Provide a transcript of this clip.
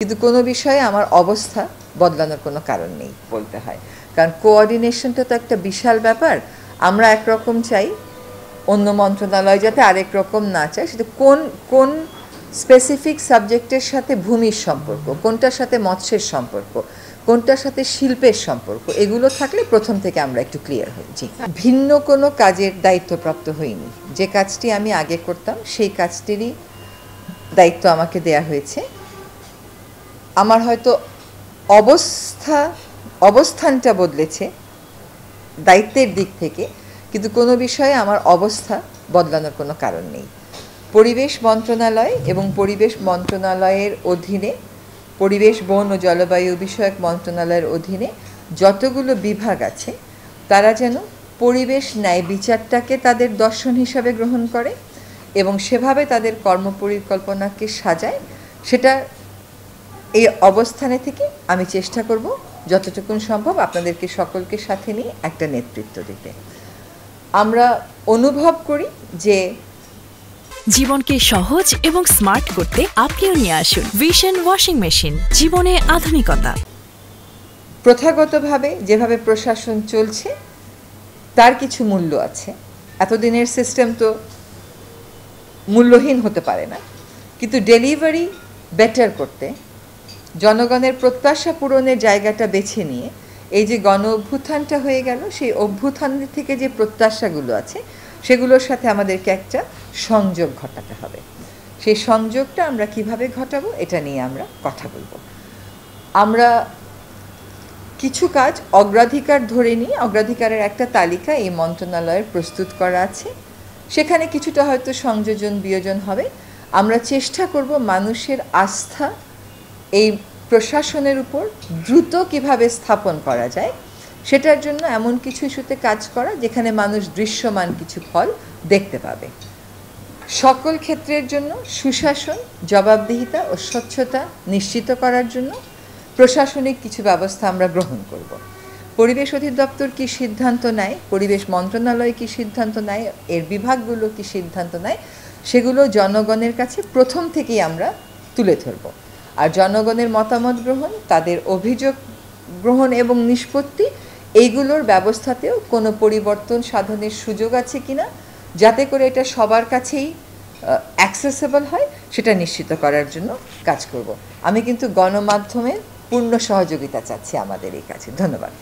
কিন্তু কোনো বিষয়ে আমার অবস্থা বদলানোর কোনো কারণ নেই বলতে হয়, কারণ কোঅর্ডিনেশনটা তো একটা বিশাল ব্যাপার। আমরা একরকম চাই, অন্য মন্ত্রণালয় যাতে আরেক রকম না চায়। সেটা কোন কোন স্পেসিফিক সাবজেক্টের সাথে ভূমির সম্পর্ক, কোনটার সাথে মৎস্যের সম্পর্ক, কোনটার সাথে শিল্পের সম্পর্ক, এগুলো থাকলে প্রথম থেকে আমরা একটু ক্লিয়ার হই। জি, ভিন্ন কোনো কাজের দায়িত্বপ্রাপ্ত হইনি। যে কাজটি আমি আগে করতাম সেই কাজটিরই দায়িত্ব আমাকে দেয়া হয়েছে। আমার হয়তো অবস্থানটা বদলেছে দায়িত্বের দিক থেকে, কিন্তু কোনো বিষয়ে আমার অবস্থা বদলানোর কোনো কারণ নেই। পরিবেশ মন্ত্রণালয় এবং পরিবেশ মন্ত্রণালয়ের অধীনে পরিবেশ, বন ও জলবায়ু বিষয়ক মন্ত্রণালয়ের অধীনে যতগুলো বিভাগ আছে তারা যেন পরিবেশ ন্যায় বিচারটাকে তাদের দর্শন হিসাবে গ্রহণ করে এবং সেভাবে তাদের কর্মপরিকল্পনাকে সাজায়। সেটা এই অবস্থানে থেকে আমি চেষ্টা করব যতটুকু সম্ভব আপনাদেরকে সকলকে সাথে নিয়ে একটা নেতৃত্ব দিতে। আমরা অনুভব করি যে জীবনকে সহজ এবং স্মার্ট করতে আপনিও নিয়ে আসুন ভিশন ওয়াশিং মেশিন, জীবনে আধুনিকতা। প্রথাগতভাবে যেভাবে প্রশাসন চলছে তার কিছু মূল্য আছে। এতদিনের সিস্টেম তো মূল্যহীন হতে পারে না, কিন্তু ডেলিভারি বেটার করতে, জনগণের প্রত্যাশা পূরণের জায়গাটা বেছে নিয়ে এই যে গণ অভ্যুত্থানটা হয়ে গেল, সেই অভ্যুত্থানের থেকে যে প্রত্যাশাগুলো আছে সেগুলোর সাথে আমাদেরকে একটা সংযোগ ঘটাতে হবে। সেই সংযোগটা আমরা কিভাবে ঘটাবো এটা নিয়ে আমরা কথা বলবো। আমরা কিছু কাজ অগ্রাধিকার ধরে নিই, অগ্রাধিকারের একটা তালিকা এই মন্ত্রণালয়ের প্রস্তুত করা আছে, সেখানে কিছুটা হয়তো সংযোজন বিয়োজন হবে। আমরা চেষ্টা করব মানুষের আস্থা এই প্রশাসনের উপর দ্রুত কিভাবে স্থাপন করা যায় সেটার জন্য এমন কিছু ইস্যুতে কাজ করা যেখানে মানুষ দৃশ্যমান কিছু ফল দেখতে পাবে। সকল ক্ষেত্রের জন্য সুশাসন, জবাবদিহিতা ও স্বচ্ছতা নিশ্চিত করার জন্য প্রশাসনিক কিছু ব্যবস্থা আমরা গ্রহণ করব। পরিবেশ অধিদপ্তর কী সিদ্ধান্ত নেয়, পরিবেশ মন্ত্রণালয় কী সিদ্ধান্ত নেয়, এর বিভাগগুলো কী সিদ্ধান্ত নেয়, সেগুলো জনগণের কাছে প্রথম থেকেই আমরা তুলে ধরব। আর জনগণের মতামত গ্রহণ, তাদের অভিযোগ গ্রহণ এবং নিষ্পত্তি, এইগুলোর ব্যবস্থাতেও কোনো পরিবর্তন সাধনের সুযোগ আছে কিনা, যাতে করে এটা সবার কাছেই অ্যাক্সেসেবল হয়, সেটা নিশ্চিত করার জন্য কাজ করব। আমি কিন্তু গণমাধ্যমের পূর্ণ সহযোগিতা চাচ্ছি আমাদের এই কাজে। ধন্যবাদ।